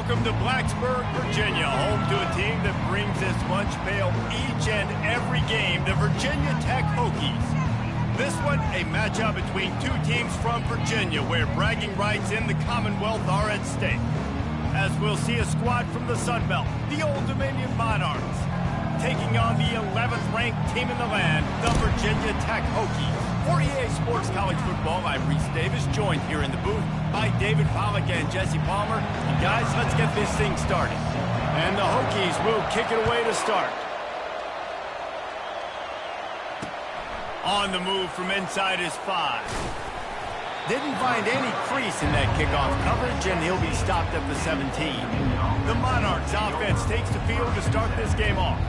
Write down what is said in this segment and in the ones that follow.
Welcome to Blacksburg, Virginia, home to a team that brings this lunch pail each and every game, the Virginia Tech Hokies. This one, a matchup between two teams from Virginia where bragging rights in the Commonwealth are at stake. As we'll see a squad from the Sun Belt, the Old Dominion Monarchs, taking on the 11th ranked team in the land, the Virginia Tech Hokies. For EA Sports College Football, I'm Reese Davis, joined here in the booth by David Pollack and Jesse Palmer. And guys, let's get this thing started. And the Hokies will kick it away to start. On the move from inside his 5. Didn't find any crease in that kickoff coverage, and he'll be stopped at the 17. The Monarchs offense takes the field to start this game off.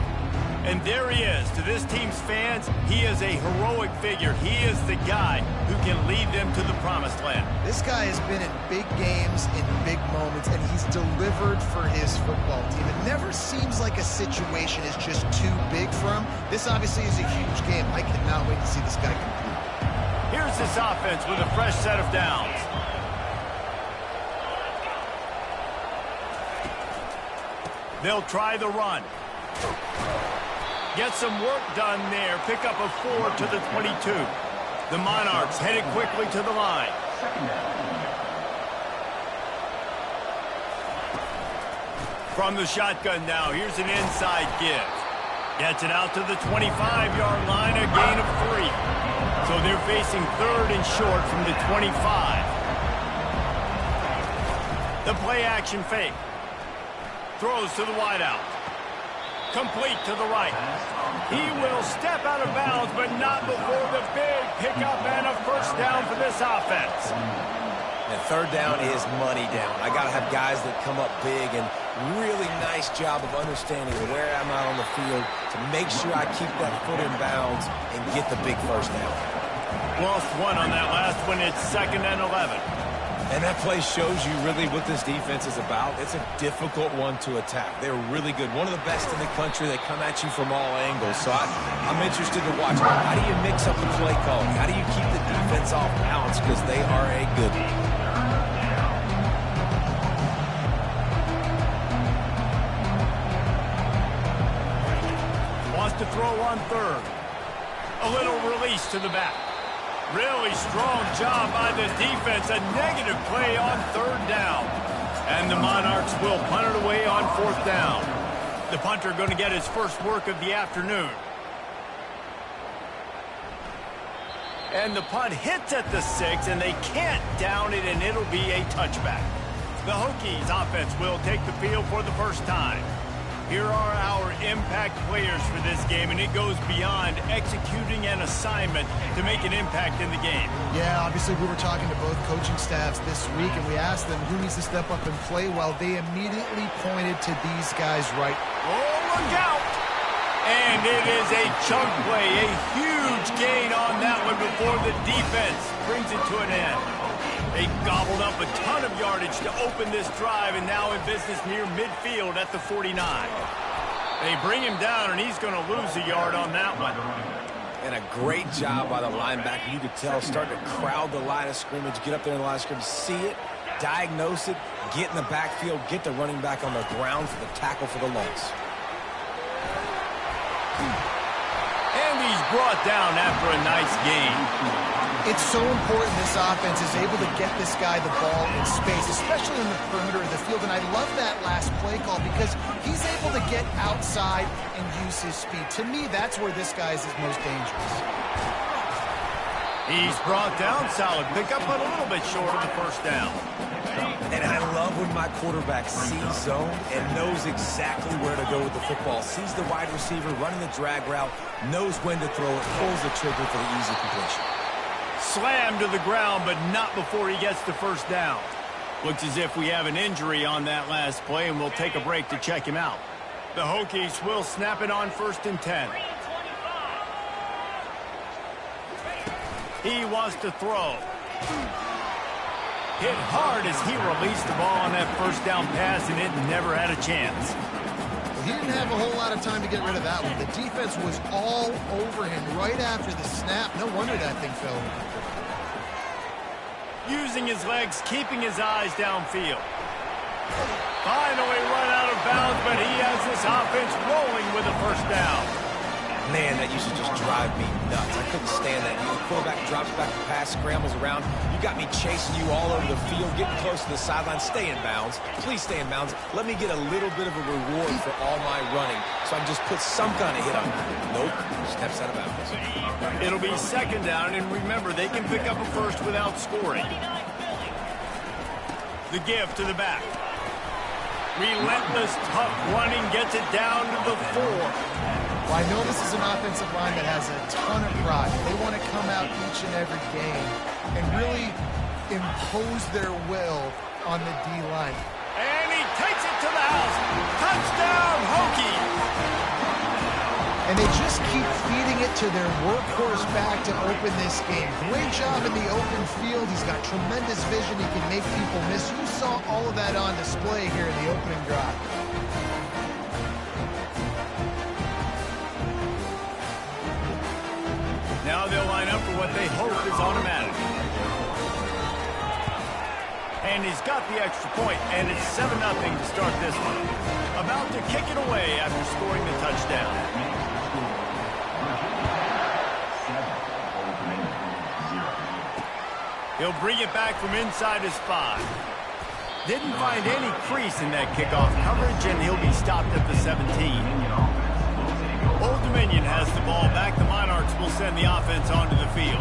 And there he is. To this team's fans, he is a heroic figure. He is the guy who can lead them to the promised land. This guy has been in big games, in big moments, and he's delivered for his football team. It never seems like a situation is just too big for him. This obviously is a huge game. I cannot wait to see this guy compete. Here's this offense with a fresh set of downs. They'll try the run. Get some work done there. Pick up a 4 to the 22. The Monarchs headed quickly to the line. From the shotgun now, here's an inside give. Gets it out to the 25-yard line, a gain of 3. So they're facing 3rd and short from the 25. The play action fake. Throws to the wideout. Complete to the right. He will step out of bounds, but not before the big pickup and a first down for this offense. And 3rd down is money down. I got to have guys that come up big, and really nice job of understanding where I'm out on the field to make sure I keep that foot in bounds and get the big first down. Lost 1 on that last one. It's 2nd and 11. And that play shows you really what this defense is about. It's a difficult one to attack. They're really good. One of the best in the country. They come at you from all angles. So I'm interested to watch. How do you mix up the play calling? How do you keep the defense off balance? Because they are a good one. Wants to throw on 3rd. A little release to the back. Really strong job by the defense. A negative play on 3rd down. And the Monarchs will punt it away on 4th down. The punter going to get his first work of the afternoon. And the punt hits at the 6, and they can't down it, and it'll be a touchback. The Hokies offense will take the field for the first time. Here are our impact players for this game, and it goes beyond executing an assignment to make an impact in the game. Yeah, obviously we were talking to both coaching staffs this week, and we asked them who needs to step up and play well. They immediately pointed to these guys right. Oh, look out! And it is a chunk play, a huge gain on that one before the defense brings it to an end. They gobbled up a ton of yardage to open this drive, and now in business near midfield at the 49. They bring him down, and he's going to lose a yard on that one. And a great job by the linebacker. You could tell, starting to crowd the line of scrimmage, get up there in the line of scrimmage, see it, diagnose it, get in the backfield, get the running back on the ground for the tackle for the loss. And he's brought down after a nice gain. It's so important this offense is able to get this guy the ball in space, especially in the perimeter of the field. And I love that last play call because he's able to get outside and use his speed. To me, that's where this guy is his most dangerous. He's brought down, solid pickup, but a little bit short of the first down. And I love when my quarterback sees zone and knows exactly where to go with the football. Sees the wide receiver running the drag route, knows when to throw it, pulls the trigger for the easy completion. Slammed to the ground, but not before he gets the first down. Looks as if we have an injury on that last play, and we'll take a break to check him out. The Hokies will snap it on 1st and 10. He wants to throw. Hit hard as he released the ball on that first down pass, and it never had a chance. He didn't have a whole lot of time to get rid of that one. The defense was all over him right after the snap. No wonder that thing fell. Using his legs, keeping his eyes downfield. Finally run out of bounds, but he has this offense rolling with a first down. Man, that used to just drive me nuts. I couldn't stand that. The quarterback drops back to pass, scrambles around. You got me chasing you all over the field, getting close to the sideline. Stay in bounds. Please stay in bounds. Let me get a little bit of a reward for all my running so I can just put some kind of hit on you. Nope. Steps out of bounds. It'll be second down, and remember, they can pick up a first without scoring. The give to the back. Relentless, tough running gets it down to the 4. Well, I know this is an offensive line that has a ton of pride. They want to come out each and every game and really impose their will on the D-line. And he takes it to the house. Touchdown, Hokies! And they just keep feeding it to their workhorse back to open this game. Great job in the open field. He's got tremendous vision. He can make people miss. You saw all of that on display here in the opening drive. Now they'll line up for what they hope is automatic. And he's got the extra point, and it's 7-0 to start this one. About to kick it away after scoring the touchdown. He'll bring it back from inside his 5. Didn't find any crease in that kickoff coverage, and he'll be stopped at the 17. Old Dominion has the ball back. The Monarchs will send the offense onto the field.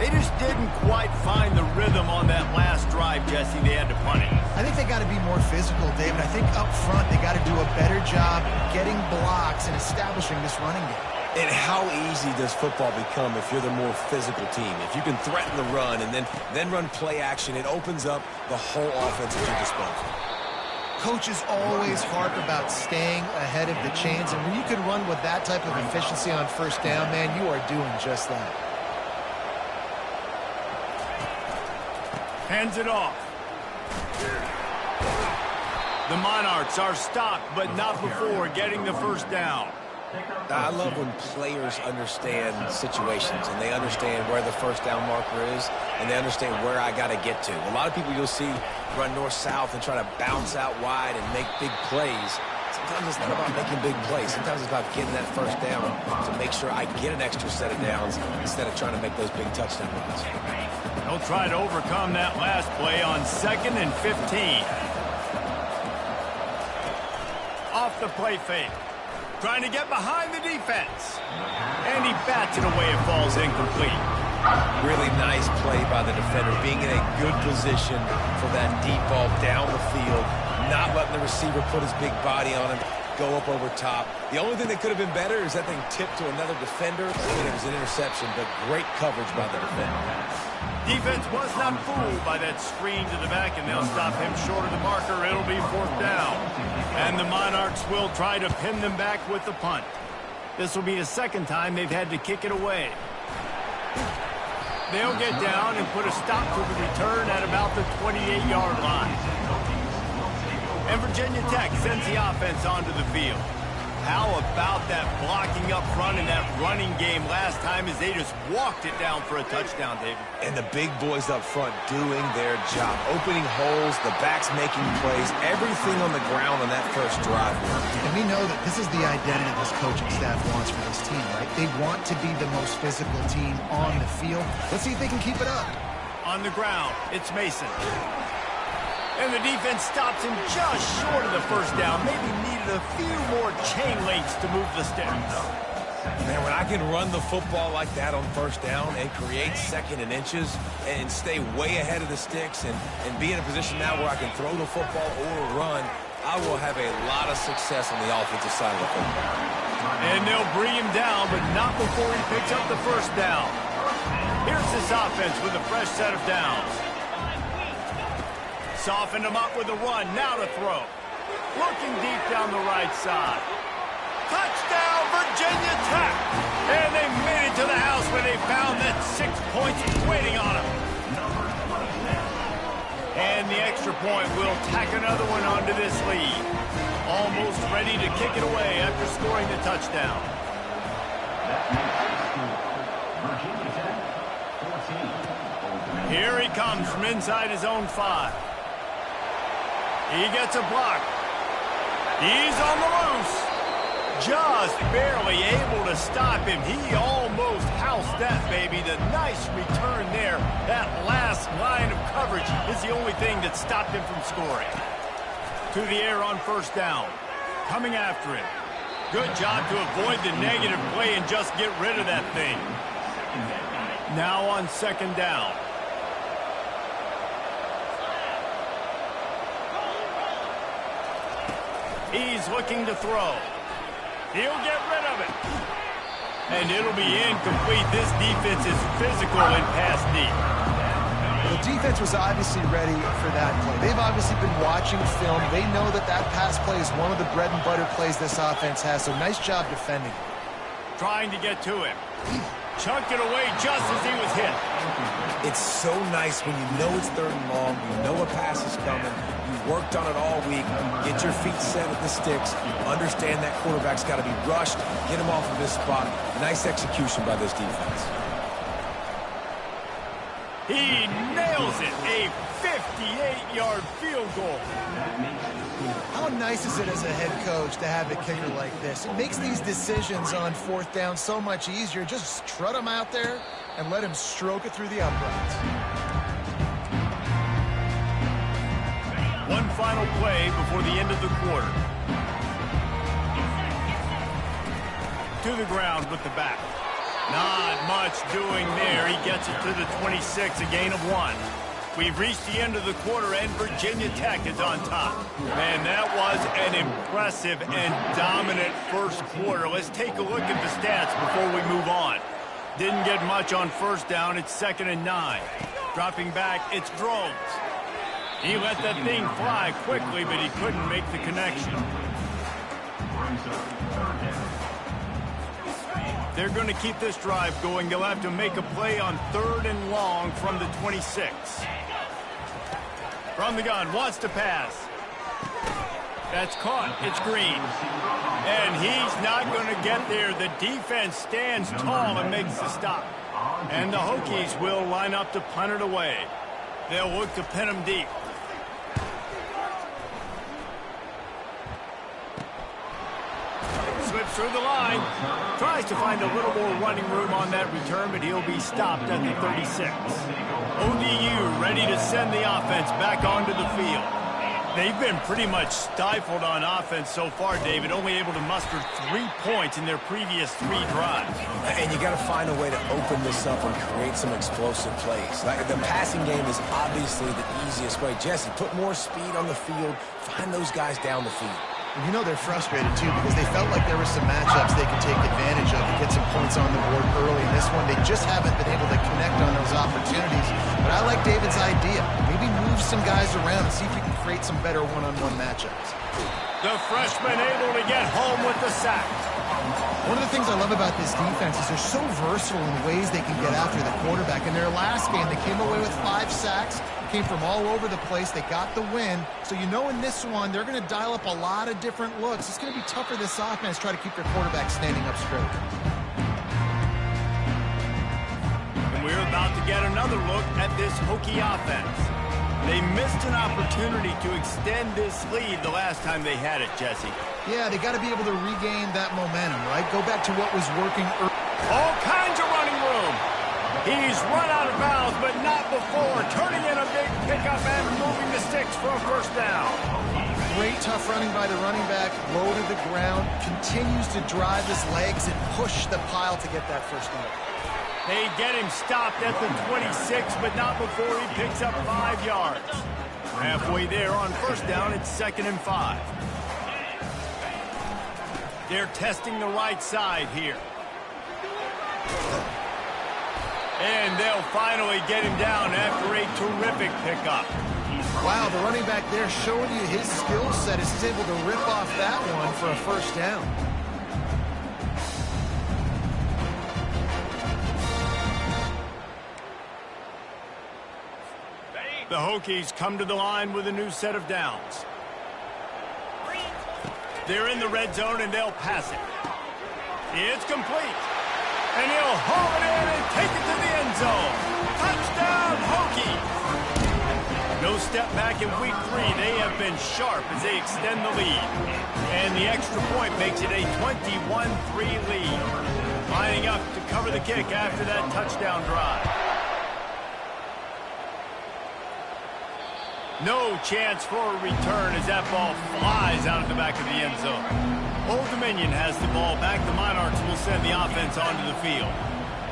They just didn't quite find the rhythm on that last drive, Jesse. They had to punt it. I think they got to be more physical, David. I think up front they got to do a better job getting blocks and establishing this running game. And how easy does football become if you're the more physical team? If you can threaten the run and then run play action, it opens up the whole offense at your disposal. Coaches always harp about staying ahead of the chains, and when you can run with that type of efficiency on first down, man, you are doing just that. Hands it off. The Monarchs are stopped, but not before getting the first down. I love when players understand situations and they understand where the first down marker is and they understand where I got to get to. A lot of people you'll see run north-south and try to bounce out wide and make big plays. Sometimes it's not about making big plays. Sometimes it's about getting that first down to make sure I get an extra set of downs instead of trying to make those big touchdown runs. They'll try to overcome that last play on 2nd and 15. Off the play fake. Trying to get behind the defense. And he bats it away. It falls incomplete. Really nice play by the defender, being in a good position for that deep ball down the field, not letting the receiver put his big body on him, go up over top. The only thing that could have been better is that thing tipped to another defender, and it was an interception, but great coverage by the defender. Defense was not fooled by that screen to the back, and they'll stop him short of the marker. It'll be 4th down. And the Monarchs will try to pin them back with the punt. This will be the second time they've had to kick it away. They'll get down and put a stop to the return at about the 28-yard line. And Virginia Tech sends the offense onto the field. How about that blocking up front and that running game last time as they just walked it down for a touchdown, David? And the big boys up front doing their job. Opening holes, the backs making plays, everything on the ground on that first drive. And we know that this is the identity this coaching staff wants for this team, right? They want to be the most physical team on the field. Let's see if they can keep it up. On the ground, it's Mason. And the defense stops him just short of the first down. Maybe needed a few more chain links to move the sticks. Man, when I can run the football like that on first down and create 2nd and inches and stay way ahead of the sticks and be in a position now where I can throw the football or run, I will have a lot of success on the offensive side of the football. And they'll bring him down, but not before he picks up the first down. Here's this offense with a fresh set of downs. Softened him up with a run, now to throw. Looking deep down the right side. Touchdown, Virginia Tech! And they made it to the house where they found that 6 points waiting on them. And the extra point will tack another one onto this lead. Almost ready to kick it away after scoring the touchdown. Here he comes from inside his own 5. He gets a block. He's on the loose. Just barely able to stop him. He almost housed that, baby. The nice return there. That last line of coverage is the only thing that stopped him from scoring. To the air on first down. Coming after him. Good job to avoid the negative play and just get rid of that thing. Now on second down. He's looking to throw. He'll get rid of it. And it'll be incomplete. This defense is physical and pass deep. The defense was obviously ready for that play. They've obviously been watching film. They know that that pass play is one of the bread and butter plays this offense has, so nice job defending. Trying to get to him. Chunked it away just as he was hit. It's so nice when you know it's third and long, you know a pass is coming, you've worked on it all week, get your feet set at the sticks, you understand that quarterback's got to be rushed, get him off of his spot. Nice execution by this defense. He nails it. A 58-yard field goal. How nice is it as a head coach to have a kicker like this? It makes these decisions on fourth down so much easier. Just strut him out there and let him stroke it through the uprights. One final play before the end of the quarter. To the ground with the back. Not much doing there. He gets it to the 26, a gain of 1. We've reached the end of the quarter, and Virginia Tech is on top. Man, that was an impressive and dominant first quarter. Let's take a look at the stats before we move on. Didn't get much on first down. It's 2nd and 9. Dropping back, it's Drones. He let that thing fly quickly, but he couldn't make the connection. They're going to keep this drive going. They'll have to make a play on 3rd and long from the 26. From the gun, wants to pass. That's caught. It's Green. And he's not going to get there. The defense stands tall and makes the stop. And the Hokies will line up to punt it away. They'll look to pin him deep. Slips through the line. Tries to find a little more running room on that return, but he'll be stopped at the 36. ODU ready to send the offense back onto the field. They've been pretty much stifled on offense so far, David, only able to muster 3 points in their previous 3 drives. And you got to find a way to open this up and create some explosive plays. Like the passing game is obviously the easiest way. Jesse, put more speed on the field, find those guys down the field. And you know they're frustrated, too, because they felt like there were some matchups they could take advantage of and get some points on the board early. In this one, they just haven't been able to connect on those opportunities. But I like David's idea. Maybe move some guys around and see if you can create some better one-on-one matchups. The freshman able to get home with the sack. One of the things I love about this defense is they're so versatile in the ways they can get after the quarterback. In their last game, they came away with 5 sacks. Came from all over the place. They got the win. So you know in this one, they're going to dial up a lot of different looks. It's going to be tough for this offense to try to keep their quarterback standing up straight. And we're about to get another look at this Hokie offense. They missed an opportunity to extend this lead the last time they had it, Jesse. Yeah, they got to be able to regain that momentum, right? Go back to what was working early. All kinds of running room. He's run out of bounds, but not before. Turning in a big pickup and moving the sticks for a first down. Great tough running by the running back. Low to the ground. Continues to drive his legs and push the pile to get that first down. They get him stopped at the 26, but not before he picks up 5 yards. Halfway there on first down, it's 2nd and 5. They're testing the right side here. And they'll finally get him down after a terrific pickup. Wow, the running back there showing you his skill set as he's able to rip off that one for a first down. The Hokies come to the line with a new set of downs. They're in the red zone and they'll pass it. It's complete. And he'll haul it in and take it to the end zone. Touchdown, Hokies! No step back in week 3. They have been sharp as they extend the lead. And the extra point makes it a 21-3 lead. Lining up to cover the kick after that touchdown drive. No chance for a return as that ball flies out of the back of the end zone. Old Dominion has the ball back. The Monarchs will send the offense onto the field.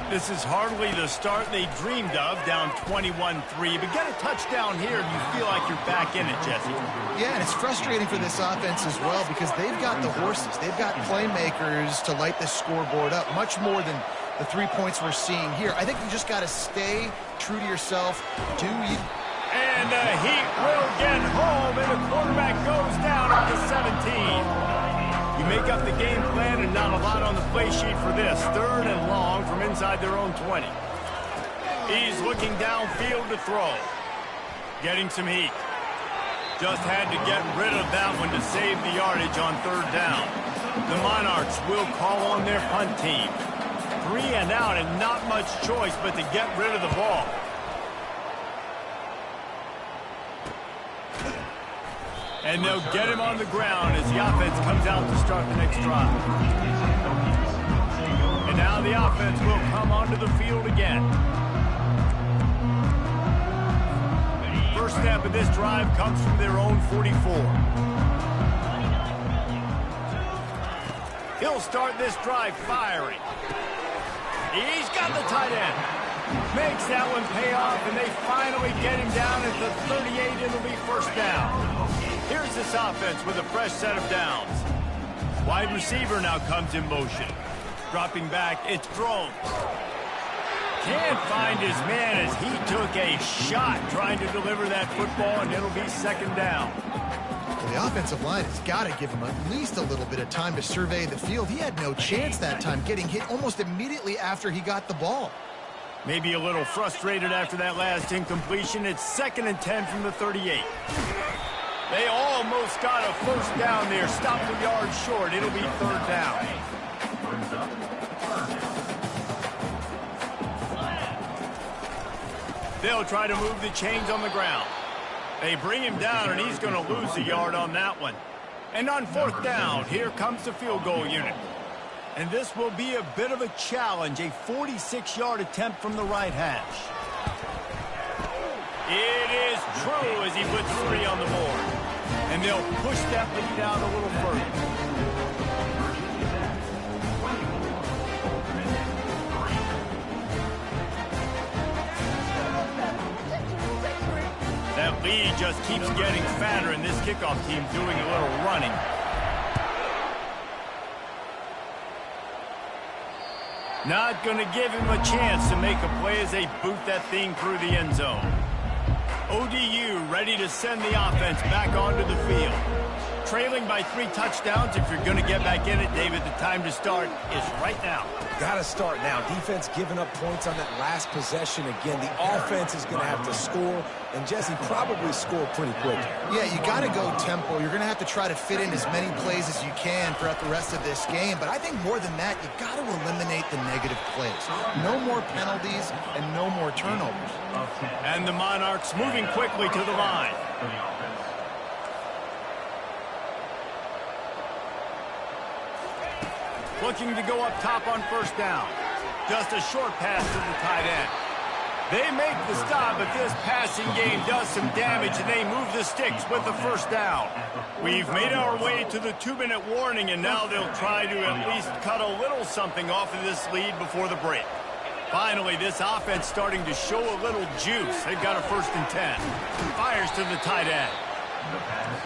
This is hardly the start they dreamed of, down 21-3. But get a touchdown here and you feel like you're back in it, Jesse. Yeah, and it's frustrating for this offense as well because they've got the horses. They've got playmakers to light this scoreboard up, much more than the 3 points we're seeing here. I think you just got to stay true to yourself. Do you? And the Heat will get home, and the quarterback goes down at the 17. You make up the game plan and not a lot on the play sheet for this. 3rd and long from inside their own 20. He's looking downfield to throw. Getting some heat. Just had to get rid of that one to save the yardage on 3rd down. The Monarchs will call on their punt team. 3 and out and not much choice but to get rid of the ball. And they'll get him on the ground as the offense comes out to start the next drive. And now the offense will come onto the field again. First snap of this drive comes from their own 44. He'll start this drive firing. He's got the tight end. Makes that one pay off, and they finally get him down at the 38. It'll be first down. Here's this offense with a fresh set of downs. Wide receiver now comes in motion. Dropping back, it's thrown. Can't find his man as he took a shot trying to deliver that football, and it'll be 2nd down. Well, the offensive line has got to give him at least a little bit of time to survey the field. He had no chance that time, getting hit almost immediately after he got the ball. Maybe a little frustrated after that last incompletion. It's 2nd and 10 from the 38. They almost got a first down there. Stopped a yard short. It'll be 3rd down. They'll try to move the chains on the ground. They bring him down, and he's going to lose a yard on that one. And on 4th down, here comes the field goal unit. And this will be a bit of a challenge, a 46-yard attempt from the right hash. It is true as he puts 3 on the board. And they'll push that lead out a little further. That lead just keeps getting fatter, and this kickoff team doing a little running. Not going to give him a chance to make a play as they boot that thing through the end zone. ODU ready to send the offense back onto the field. Trailing by 3 touchdowns. If you're going to get back in it, David, the time to start is right now. Got to start now. Defense giving up points on that last possession again. The offense is going to have to score, and Jesse probably score pretty quick. Yeah, you got to go tempo. You're going to have to try to fit in as many plays as you can throughout the rest of this game. But I think more than that, you got to eliminate the negative plays. No more penalties and no more turnovers. And the Monarchs moving quickly to the line. Looking to go up top on first down. Just a short pass to the tight end. They make the stop, but this passing game does some damage, and they move the sticks with the first down. We've made our way to the 2-minute warning, and now they'll try to at least cut a little something off of this lead before the break. Finally, this offense starting to show a little juice. They've got a 1st and 10. Fires to the tight end.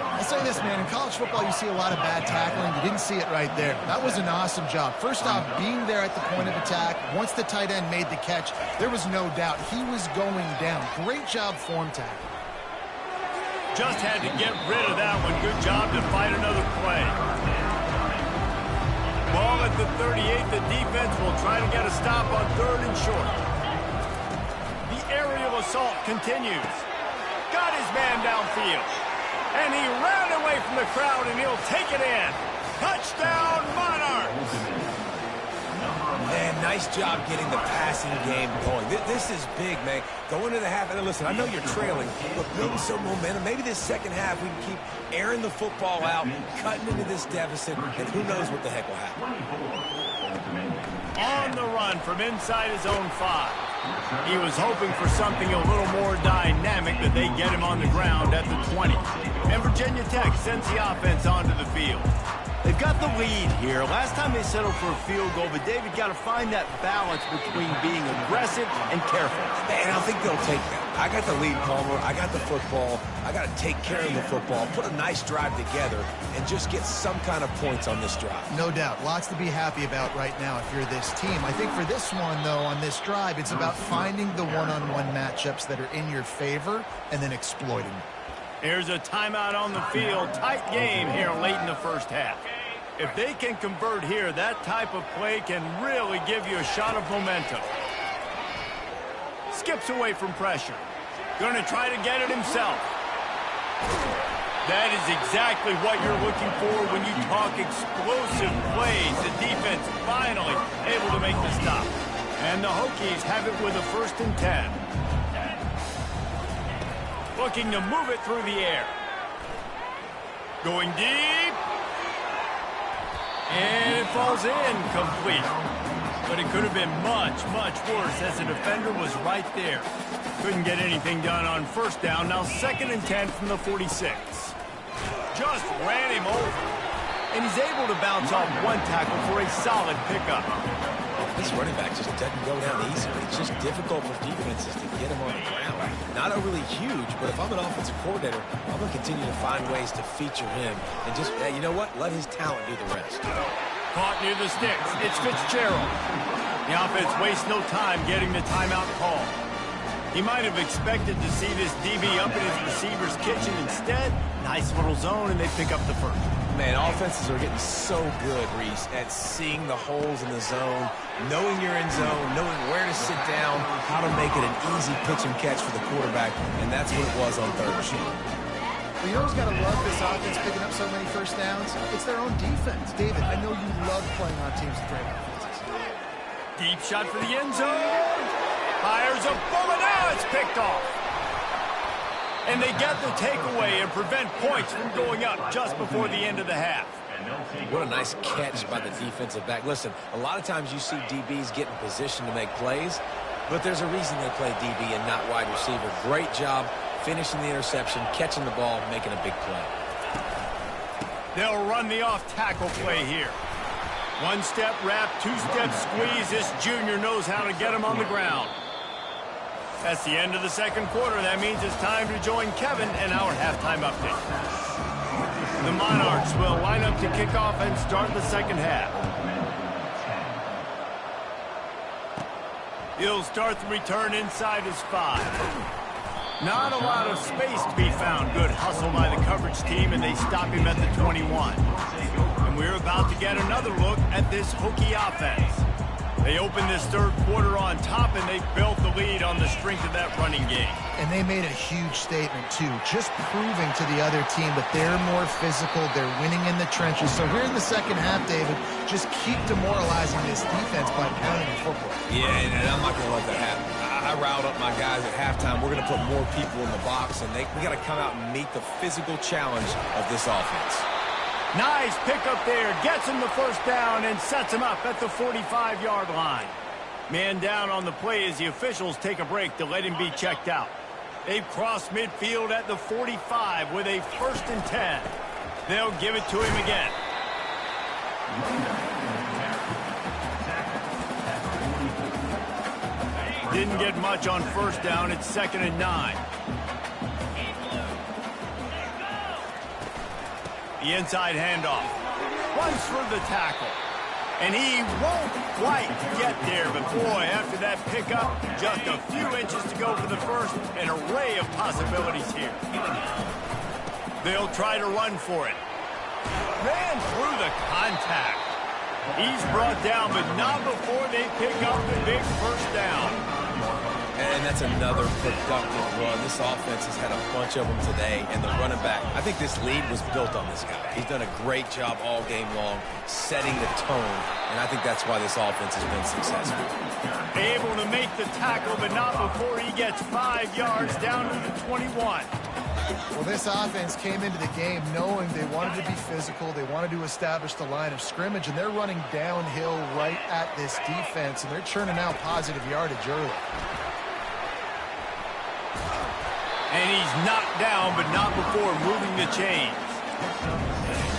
I'll say this, man. In college football, you see a lot of bad tackling. You didn't see it right there. That was an awesome job. First off, being there at the point of attack. Once the tight end made the catch, there was no doubt he was going down. Great job form tackle. Just had to get rid of that one. Good job to fight another play. Ball at the 38. The defense will try to get a stop on 3rd and short. The aerial assault continues. Got his man downfield. And he ran away from the crowd, and he'll take it in. Touchdown, Monarchs! Man, nice job getting the passing game going. This is big, man. Going to the half, and listen, I know you're trailing, but building some momentum. Maybe this second half we can keep airing the football out, cutting into this deficit, and who knows what the heck will happen. On the run from inside his own 5. He was hoping for something a little more dynamic, but they get him on the ground at the 20. And Virginia Tech sends the offense onto the field. They've got the lead here. Last time they settled for a field goal, but David got to find that balance between being aggressive and careful. And I think they'll take that. I got the lead, Palmer. I got the football. I got to take care of the football, put a nice drive together, and just get some kind of points on this drive. No doubt. Lots to be happy about right now if you're this team. I think for this one, though, on this drive, it's about finding the one-on-one matchups that are in your favor and then exploiting them. Here's a timeout on the field. Tight game here late in the first half. If they can convert here, that type of play can really give you a shot of momentum. Skips away from pressure. Going to try to get it himself. That is exactly what you're looking for when you talk explosive plays. The defense finally able to make the stop. And the Hokies have it with a 1st and 10. Looking to move it through the air. Going deep. And it falls in complete. But it could have been much, much worse as the defender was right there. Couldn't get anything done on 1st down. Now 2nd and 10 from the 46. Just ran him over. And he's able to bounce off one tackle for a solid pickup. This running back just doesn't go down easy. It's just difficult for defenses to get him on the ground. Not overly huge, but if I'm an offensive coordinator, I'm going to continue to find ways to feature him. And just, you know what? Let his talent do the rest. Caught near the sticks. It's Fitzgerald. The offense wastes no time getting the timeout call. He might have expected to see this DB up in his receiver's kitchen. Instead, nice little zone, and they pick up the 1st. Man, offenses are getting so good, Reese, at seeing the holes in the zone, knowing you're in zone, knowing where to sit down, how to make it an easy pitch and catch for the quarterback, and that's what it was on 3rd and short. Well, you know who's got to love this offense picking up so many 1st downs? It's their own defense. David, I know you love playing on teams with great offenses. Deep shot for the end zone. Fires a bullet. Now it's picked off. And they get the takeaway and prevent points from going up just before the end of the half. What a nice catch by the defensive back. Listen, a lot of times you see DBs get in position to make plays, but there's a reason they play DB and not wide receiver. Great job finishing the interception, catching the ball, making a big play. They'll run the off-tackle play here. 1-step wrap, 2-step squeeze. This junior knows how to get him on the ground. That's the end of the 2nd quarter. That means it's time to join Kevin and our halftime update. The Monarchs will line up to kick off and start the 2nd half. He'll start the return inside his 5. Not a lot of space to be found. Good hustle by the coverage team, and they stop him at the 21. And we're about to get another look at this Hokie offense. They opened this 3rd quarter on top, and they built the lead on the strength of that running game. And they made a huge statement, too, just proving to the other team that they're more physical, they're winning in the trenches. So here in the 2nd half, David, just keep demoralizing this defense by pounding the football. Yeah, and I'm not going to let that happen. I riled up my guys at halftime. We're going to put more people in the box, and we got to come out and meet the physical challenge of this offense. Nice pickup there. Gets him the 1st down and sets him up at the 45-yard line. Man down on the play as the officials take a break to let him be checked out. They've crossed midfield at the 45 with a 1st and 10. They'll give it to him again. Didn't get much on 1st down. It's 2nd and 9. The inside handoff. Runs through the tackle. And he won't quite get there. But boy, after that pickup, just a few inches to go for the 1st. An array of possibilities here. They'll try to run for it. Ran through the contact. He's brought down, but not before they pick up the big 1st down. And that's another productive run. This offense has had a bunch of them today, and the running back, I think this lead was built on this guy. He's done a great job all game long setting the tone, and I think that's why this offense has been successful. Able to make the tackle, but not before he gets 5 yards down to the 21. Well, this offense came into the game knowing they wanted to be physical, they wanted to establish the line of scrimmage, and they're running downhill right at this defense, and they're churning out positive yardage early. And he's knocked down, but not before moving the chains.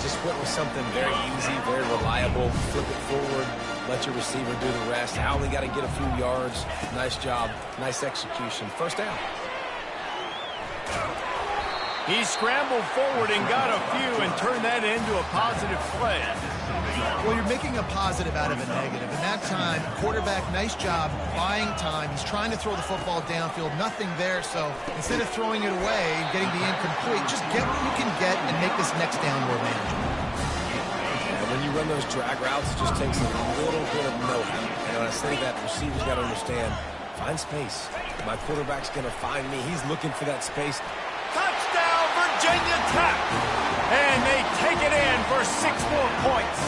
Just went with something very easy, very reliable. Flip it forward, let your receiver do the rest. I only got to get a few yards. Nice job, nice execution. First down. He scrambled forward and got a few and turned that into a positive play. Well, you're making a positive out of a negative. And that time, quarterback, nice job, buying time. He's trying to throw the football downfield, nothing there. So instead of throwing it away and getting the incomplete, just get what you can get and make this next down more manageable. And when you run those drag routes, it just takes a little bit of know-how. And when I say that, receivers got to understand, find space. My quarterback's going to find me. He's looking for that space. Touchdown, Virginia Tech! And they take it in for 6 more points.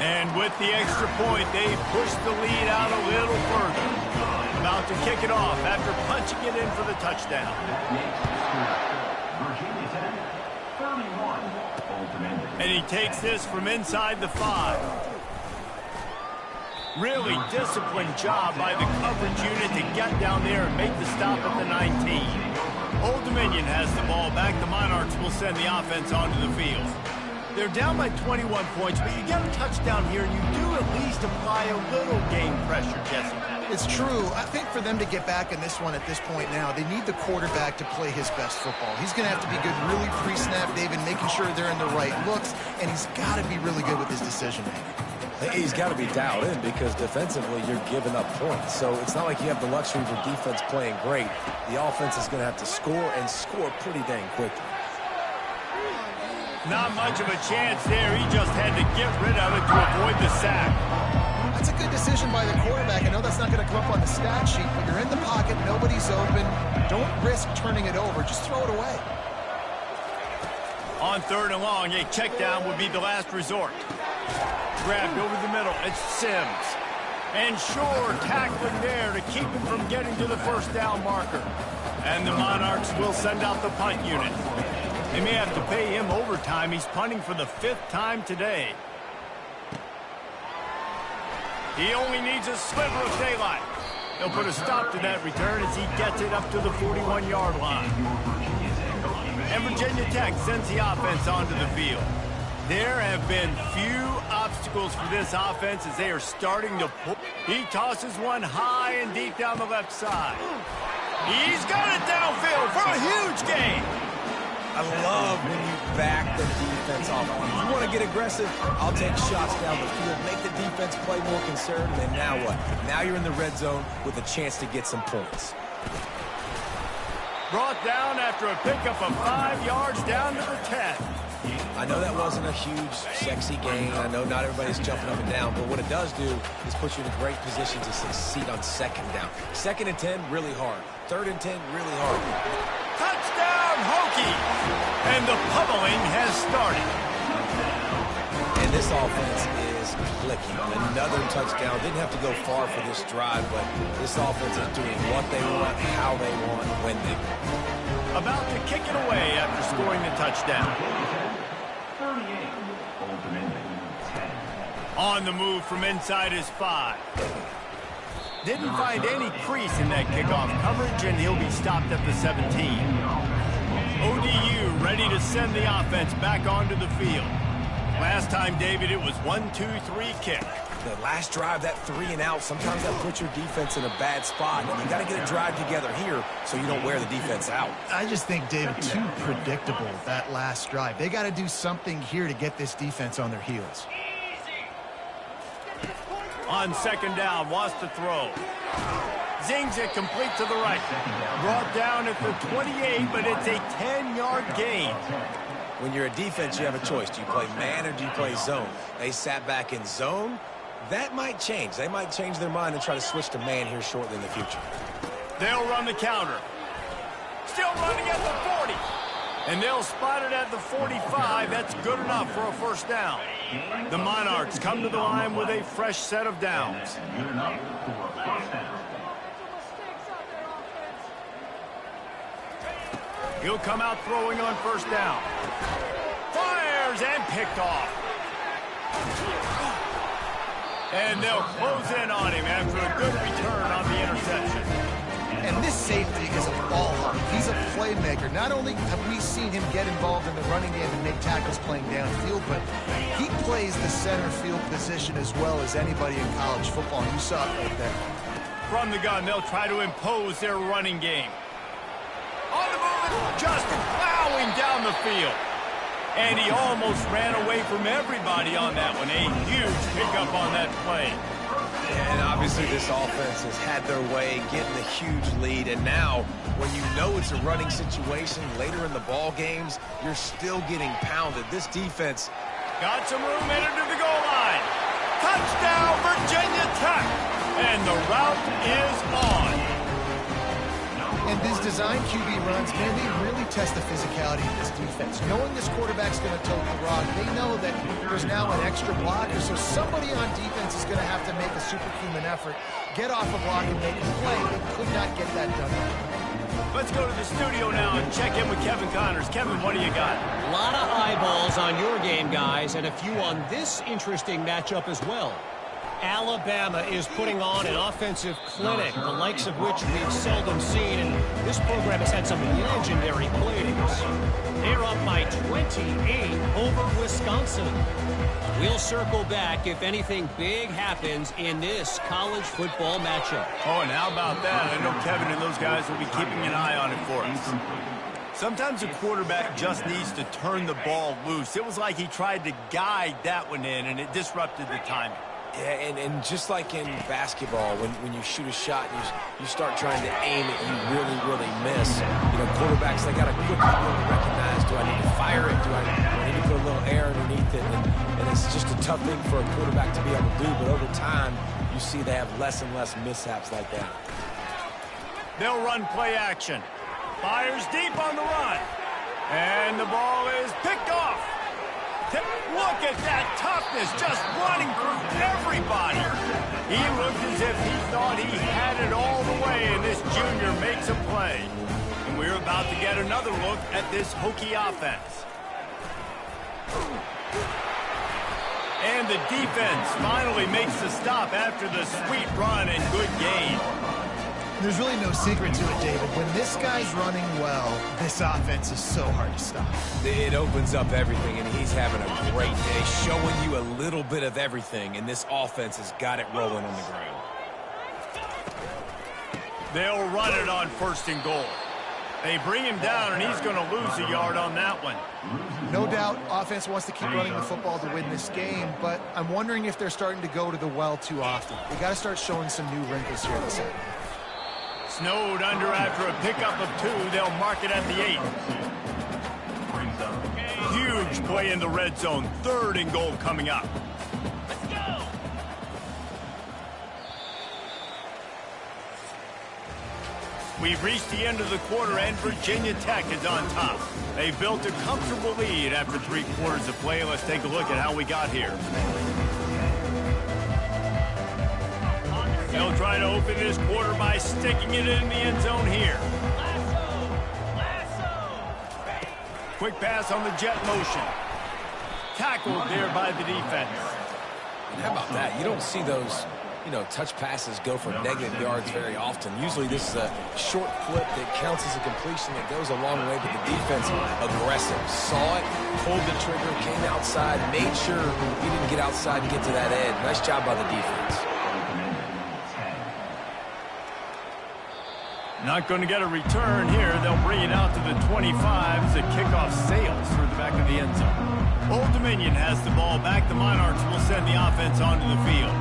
And with the extra point, they push the lead out a little further. About to kick it off after punching it in for the touchdown. And he takes this from inside the 5. Really disciplined job by the coverage unit to get down there and make the stop at the 19. Old Dominion has the ball back. The Monarchs will send the offense onto the field. They're down by 21 points, but you get a touchdown here, and you do at least apply a little game pressure, Jesse. It's true. I think for them to get back in this one at this point now, they need the quarterback to play his best football. He's going to have to be good really pre-snap, David, making sure they're in the right looks, and he's got to be really good with his decision-making. He's got to be dialed in because defensively you're giving up points. So it's not like you have the luxury of your defense playing great. The offense is going to have to score and score pretty dang quickly. Not much of a chance there. He just had to get rid of it to avoid the sack. That's a good decision by the quarterback. I know that's not going to come up on the stat sheet, but you're in the pocket, nobody's open. Don't risk turning it over. Just throw it away. On 3rd and long, a check down would be the last resort. Grabbed over the middle. It's Sims. And Shore tackling there to keep him from getting to the first down marker. And the Monarchs will send out the punt unit. They may have to pay him overtime. He's punting for the 5th time today. He only needs a sliver of daylight. They'll put a stop to that return as he gets it up to the 41-yard line. And Virginia Tech sends the offense onto the field. There have been few obstacles for this offense as they are starting to pull. He tosses one high and deep down the left side. He's got it downfield for a huge gain. I love when you back the defense off. If you want to get aggressive, I'll take shots down the field, make the defense play more conservative, and now what? Now you're in the red zone with a chance to get some points. Brought down after a pickup of 5 yards down to the 10. I know that wasn't a huge, sexy gain. I know not everybody's jumping up and down, but what it does do is put you in a great position to succeed on 2nd down. 2nd and 10, really hard. 3rd and 10, really hard. Touchdown, Hokies! And the pummeling has started. And this offense is clicking. Another touchdown. Didn't have to go far for this drive, but this offense is doing what they want, how they want, when they want. About to kick it away after scoring the touchdown. On the move from inside his 5. Didn't find any crease in that kickoff coverage, and he'll be stopped at the 17. ODU ready to send the offense back onto the field. Last time, David, it was 1-2-3 kick. The last drive, that 3 and out, sometimes that puts your defense in a bad spot. And you got to get a drive together here so you don't wear the defense out. I just think, David, too predictable, that last drive. They got to do something here to get this defense on their heels. On 2nd down, wants to throw. Zings it complete to the right. Brought down at the 28, but it's a 10-yard gain. When you're a defense, you have a choice. Do you play man or do you play zone? They sat back in zone. that might change. They might change their mind and try to switch to man here shortly in the future. They'll run the counter. Still running at the 40. And they'll spot it at the 45. That's good enough for a first down. The Monarchs come to the line with a fresh set of downs. He'll come out throwing on first down. Fires and picked off. And they'll close in on him after a good return on the interception. And this safety is a ball hawk. He's a playmaker. Not only have we seen him get involved in the running game and make tackles playing downfield, but he plays the center field position as well as anybody in college football. You saw it right there. From the gun, they'll try to impose their running game. On the move, just plowing down the field. And he almost ran away from everybody on that one. A huge pickup on that play. And obviously this offense has had their way, getting a huge lead. And now, when you know it's a running situation later in the ball games, you're still getting pounded. This defense got some room headed to the goal line. Touchdown, Virginia Tech. And the route is on. And these design QB runs, man, they really test the physicality of this defense. Knowing this quarterback's going to tote the rock, they know that there's now an extra blocker, so somebody on defense is going to have to make a superhuman effort, get off a block and make a play. They could not get that done. Let's go to the studio now and check in with Kevin Connors. Kevin, what do you got? A lot of eyeballs on your game, guys, and a few on this interesting matchup as well. Alabama is putting on an offensive clinic, the likes of which we've seldom seen, and this program has had some legendary plays. They're up by 28 over Wisconsin. We'll circle back if anything big happens in this college football matchup. Oh, and how about that? I know Kevin and those guys will be keeping an eye on it for us. Sometimes a quarterback just needs to turn the ball loose. It was like he tried to guide that one in, and it disrupted the timing. Yeah, and just like in basketball, when you shoot a shot and you start trying to aim it, you really miss. You know, quarterbacks, they got to quickly be able to recognize, do I need to fire it? Do I need to put a little air underneath it? And it's just a tough thing for a quarterback to be able to do, but over time, you see they have less and less mishaps like that. They'll run play action. Fires deep on the run. And the ball is picked off. Look at that toughness, just running through everybody. He looked as if he thought he had it all the way, and this junior makes a play. And we're about to get another look at this Hokie offense. And the defense finally makes the stop after the sweet run and good gain. There's really no secret to it, David. When this guy's running well, this offense is so hard to stop. It opens up everything, and he's having a great day, showing you a little bit of everything, and this offense has got it rolling on the ground. They'll run it on first and goal. They bring him down, and he's going to lose a yard on that one. No doubt, offense wants to keep running the football to win this game, but I'm wondering if they're starting to go to the well too often. They got to start showing some new wrinkles here this year. Snowed under after a pickup of 2. They'll mark it at the 8. Huge play in the red zone. 3rd and goal coming up. Let's go. We've reached the end of the quarter, and Virginia Tech is on top. They built a comfortable lead after 3 quarters of play. Let's take a look at how we got here. They'll try to open this quarter by sticking it in the end zone here. Quick pass on the jet motion. Tackled there by the defense. And how about that? You don't see those, touch passes go for negative yards very often. Usually this is a short flip that counts as a completion that goes a long way, but the defense aggressive. Saw it, pulled the trigger, came outside, made sure he didn't get outside and get to that edge. Nice job by the defense. Not going to get a return here. They'll bring it out to the 25 as the kickoff sails through the back of the end zone. Old Dominion has the ball back. The Monarchs will send the offense onto the field.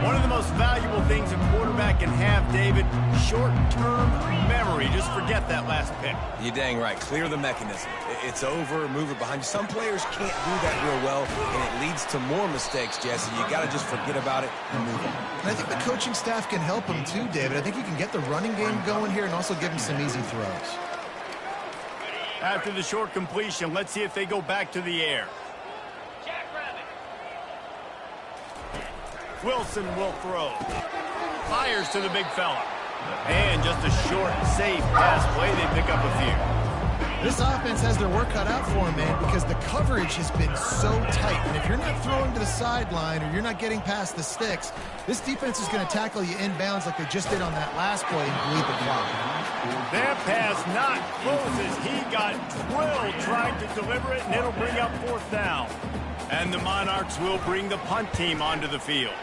One of the most valuable things a quarterback can have, David, short-term memory. Just forget that last pick. You're dang right. Clear the mechanism. It's over, move it behind you. Some players can't do that real well, and it leads to more mistakes, Jesse. You got to just forget about it and move on. And I think the coaching staff can help him too, David. I think you can get the running game going here and also give him some easy throws. After the short completion, let's see if they go back to the air. Wilson will throw. Fires to the big fella. And just a short, safe pass play. They pick up a few. This offense has their work cut out for them, man, because the coverage has been so tight. And if you're not throwing to the sideline or you're not getting past the sticks, this defense is going to tackle you inbounds like they just did on that last play and bleed the clock. That pass not close as he got drilled trying to deliver it, and it'll bring up 4th down. And the Monarchs will bring the punt team onto the field.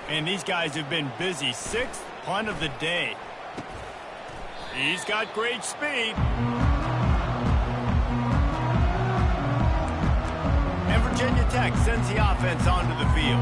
And these guys have been busy. 6th punt of the day. He's got great speed. And Virginia Tech sends the offense onto the field.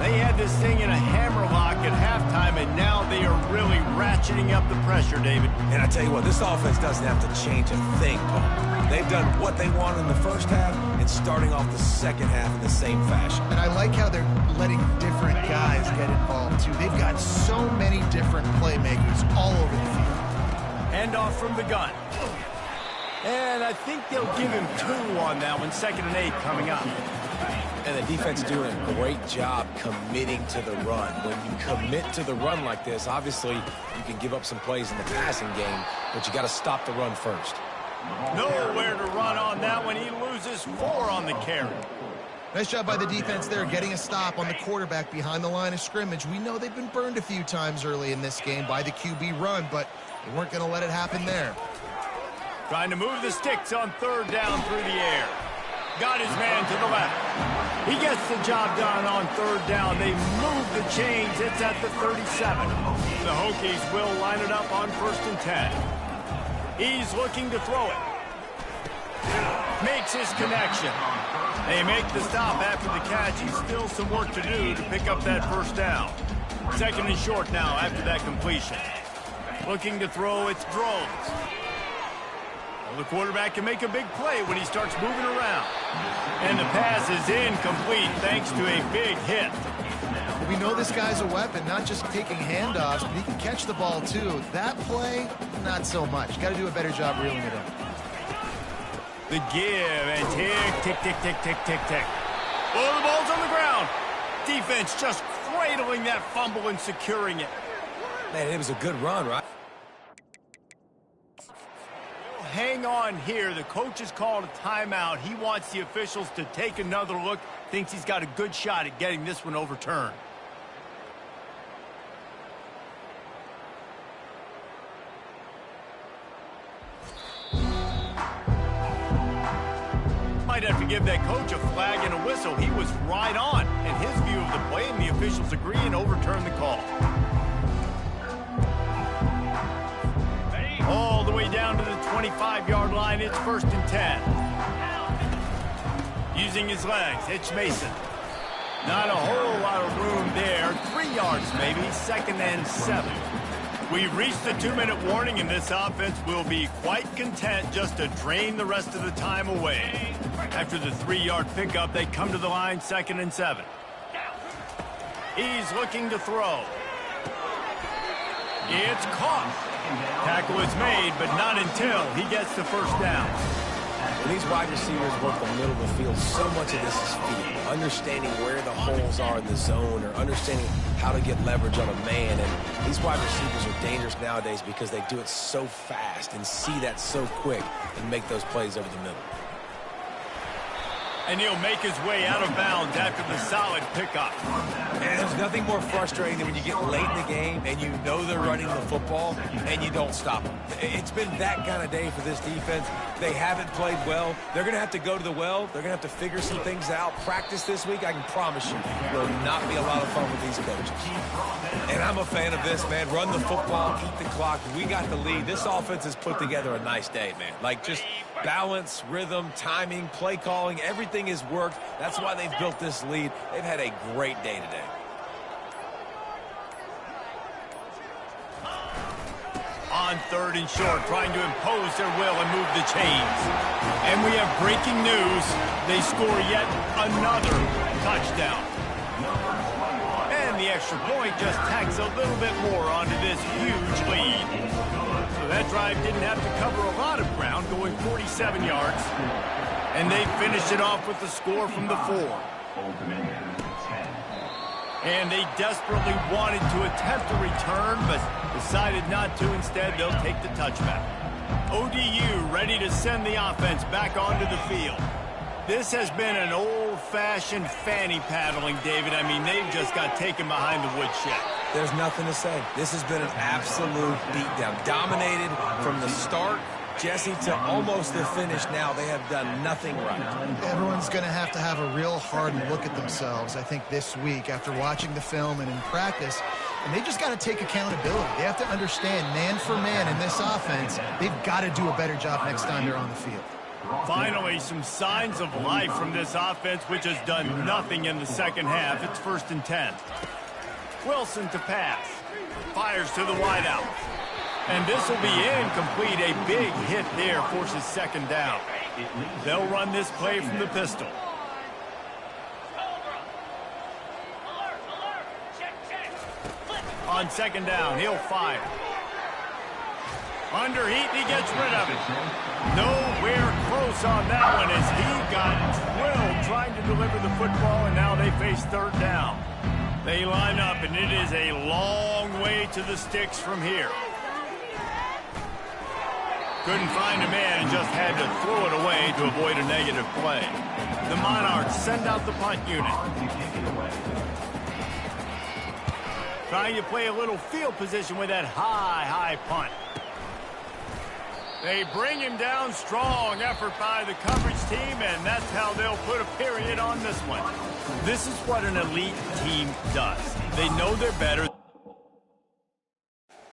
They had this thing in a hammerlock at halftime, and now they are really ratcheting up the pressure, David. And I tell you what, this offense doesn't have to change a thing, Paul. They've done what they wanted in the first half and starting off the second half in the same fashion. And I like how they're letting different guys get involved, too. They've got so many different playmakers all over the field. Handoff from the gun. And I think they'll give him 2 on that one. 2nd and 8 coming up. And the defense is doing a great job committing to the run. When you commit to the run like this, obviously you can give up some plays in the passing game, but you got to stop the run first. Nowhere to run on that one. He loses 4 on the carry. Nice job by the defense there, getting a stop on the quarterback behind the line of scrimmage. We know they've been burned a few times early in this game by the QB run, but they weren't going to let it happen there. Trying to move the sticks on 3rd down through the air. Got his man to the left. He gets the job done on 3rd down. They move the chains. It's at the 37. The Hokies will line it up on 1st and 10. He's looking to throw it. Makes his connection. They make the stop after the catch. He's still some work to do to pick up that 1st down. 2nd and short now after that completion. Looking to throw, it's Drones. The quarterback can make a big play when he starts moving around. And the pass is incomplete thanks to a big hit. We know this guy's a weapon, not just taking handoffs, but he can catch the ball too. That play, not so much. Got to do a better job reeling it in. The give and tick, tick, tick, tick, tick, tick, tick. Oh, the ball's on the ground. Defense just cradling that fumble and securing it. Man, it was a good run, right? Hang on here. The coach has called a timeout. He wants the officials to take another look. Thinks he's got a good shot at getting this one overturned. Might have to give that coach a flag and a whistle. He was right on in his view of the play, and the officials agree and overturn the call. All the way down to the 25-yard line. It's 1st and 10. Using his legs, it's Mason. Not a whole lot of room there. 3 yards maybe. 2nd and 7. We've reached the 2-minute warning, and this offense will be quite content just to drain the rest of the time away. After the 3-yard pickup, they come to the line. 2nd and 7. He's looking to throw. It's caught. Tackle is made, but not until he gets the 1st down. When these wide receivers work the middle of the field, so much of this is feel. Understanding where the holes are in the zone or understanding how to get leverage on a man. And these wide receivers are dangerous nowadays because they do it so fast and see that so quick and make those plays over the middle. And he'll make his way out of bounds after the solid pickup. And there's nothing more frustrating than when you get late in the game and you know they're running the football and you don't stop them. It's been that kind of day for this defense. They haven't played well. They're going to have to go to the well. They're going to have to figure some things out. Practice this week, I can promise you, will not be a lot of fun with these coaches. And I'm a fan of this, man. Run the football, eat the clock. We got the lead. This offense has put together a nice day, man. Like just balance, rhythm, timing, play calling, everything has worked. That's why they've built this lead. They've had a great day today. on 3rd and short, trying to impose their will and move the chains. And we have breaking news. They score yet another touchdown. And the extra point just tacks a little bit more onto this huge lead. So that drive didn't have to cover a lot of ground, going 47 yards. And they finished it off with the score from the 4. And they desperately wanted to attempt a return, but decided not to. Instead, they'll take the touchback. ODU ready to send the offense back onto the field. This has been an old-fashioned fanny paddling, David. I mean, they've just got taken behind the woodshed. There's nothing to say. This has been an absolute beatdown. Dominated from the start, Jesse, to almost the finish now. They have done nothing right. Everyone's going to have a real hard look at themselves, I think, this week after watching the film and in practice. And they just got to take accountability. They have to understand, man for man in this offense, they've got to do a better job next time they're on the field. Finally, some signs of life from this offense, which has done nothing in the second half. It's 1st and 10. Wilson to pass. Fires to the wideout. And this will be incomplete. A big hit there forces 2nd down. They'll run this play from the pistol. On 2nd down, he'll fire. Under heat, he gets rid of it. Nowhere close on that one as he got drilled trying to deliver the football, and now they face 3rd down. They line up, and it is a long way to the sticks from here. Couldn't find a man and just had to throw it away to avoid a negative play. The Monarchs send out the punt unit. Trying to play a little field position with that high punt. They bring him down. Strong effort by the coverage team, and that's how they'll put a period on this one. This is what an elite team does. They know they're better.